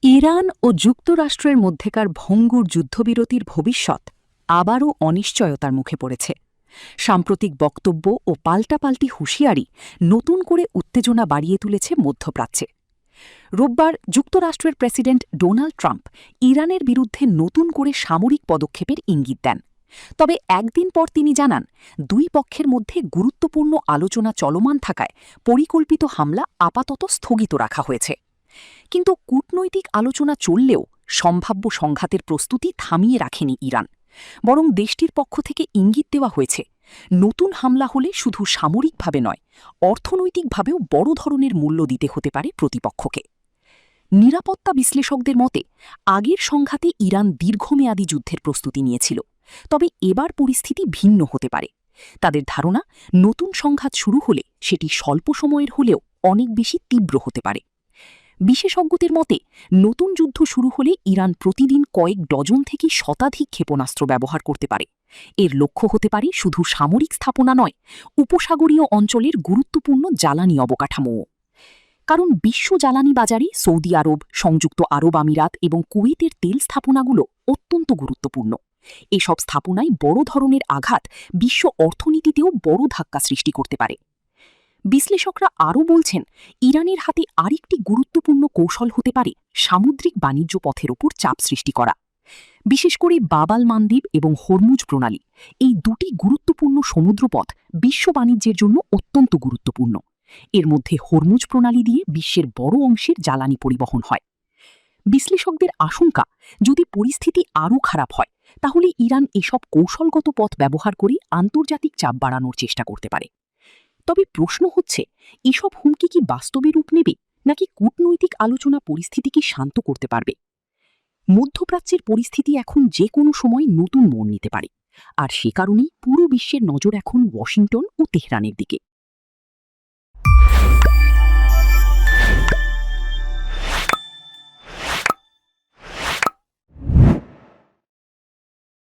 Iran ও যুক্তরাষ্ট্রের মধ্যেকার ভঙ্গুর যুদ্ধবিরতির ভবিষ্যৎ আবারও অনিশ্চয়তার মুখে পড়েছে। সাম্প্রতিক বক্তব্য ও পাল্টাপাল্টি হুঁশিয়ারি নতুন করে উত্তেজনা বাড়িয়ে তুলেছে মধ্যপ্রাচ্যে। রোববার যুক্তরাষ্ট্রের প্রেসিডেন্ট ডোনাল্ড ট্রাম্প ইরানের বিরুদ্ধে নতুন করে সামরিক পদক্ষেপের ইঙ্গিত দেন। তবে একদিন পর তিনি জানান, দুই পক্ষের মধ্যে গুরুত্বপূর্ণ আলোচনা চলমান থাকায় পরিকল্পিত হামলা আপাতত স্থগিত রাখা হয়েছে। কিন্তু কূটনৈতিক আলোচনা চললেও সম্ভাব্য সংঘাতের প্রস্তুতি থামিয়ে রাখেনি ইরান। বরং দেশটির পক্ষ থেকে ইঙ্গিত দেওয়া হয়েছে, নতুন হামলা হলে শুধু সামরিকভাবে নয়, অর্থনৈতিকভাবেও বড় ধরনের মূল্য দিতে হতে পারে প্রতিপক্ষকে। নিরাপত্তা বিশ্লেষকদের মতে, আগের সংঘাতে ইরান দীর্ঘমেয়াদী যুদ্ধের প্রস্তুতি নিয়েছিল, তবে এবার পরিস্থিতি ভিন্ন হতে পারে। তাদের ধারণা, নতুন সংঘাত শুরু হলে সেটি স্বল্প সময়ের হলেও অনেক বেশি তীব্র হতে পারে। বিশেষজ্ঞদের মতে, নতুন যুদ্ধ শুরু হলে ইরান প্রতিদিন কয়েক ডজন থেকে শতাধিক ক্ষেপণাস্ত্র ব্যবহার করতে পারে। এর লক্ষ্য হতে পারে শুধু সামরিক স্থাপনা নয়, উপসাগরীয় অঞ্চলের গুরুত্বপূর্ণ জ্বালানি অবকাঠামোও। কারণ বিশ্ব জ্বালানি বাজারে সৌদি আরব, সংযুক্ত আরব আমিরাত এবং কুয়েতের তেল স্থাপনাগুলো অত্যন্ত গুরুত্বপূর্ণ। এসব স্থাপনায় বড় ধরনের আঘাত বিশ্ব অর্থনীতিতেও বড় ধাক্কা সৃষ্টি করতে পারে। বিশ্লেষকরা আরও বলছেন, ইরানের হাতে আরেকটি গুরুত্বপূর্ণ কৌশল হতে পারে সামুদ্রিক বাণিজ্য পথের ওপর চাপ সৃষ্টি করা। বিশেষ করে বাবাল মানদ্বীপ এবং হরমুজ প্রণালী, এই দুটি গুরুত্বপূর্ণ সমুদ্রপথ বিশ্ব বাণিজ্যের জন্য অত্যন্ত গুরুত্বপূর্ণ। এর মধ্যে হরমুজ প্রণালী দিয়ে বিশ্বের বড় অংশের জ্বালানি পরিবহন হয়। বিশ্লেষকদের আশঙ্কা, যদি পরিস্থিতি আরও খারাপ হয়, তাহলে ইরান এসব কৌশলগত পথ ব্যবহার করে আন্তর্জাতিক চাপ বাড়ানোর চেষ্টা করতে পারে। তবে প্রশ্ন হচ্ছে, এসব হুমকি কি বাস্তবে রূপ নেবে, নাকি কূটনৈতিক আলোচনা পরিস্থিতিকে শান্ত করতে পারবে? মধ্যপ্রাচ্যের পরিস্থিতি এখন যে কোনো সময় নতুন মোড় নিতে পারে, আর সে কারণেই পুরো বিশ্বের নজর এখন ওয়াশিংটন ও তেহরানের দিকে।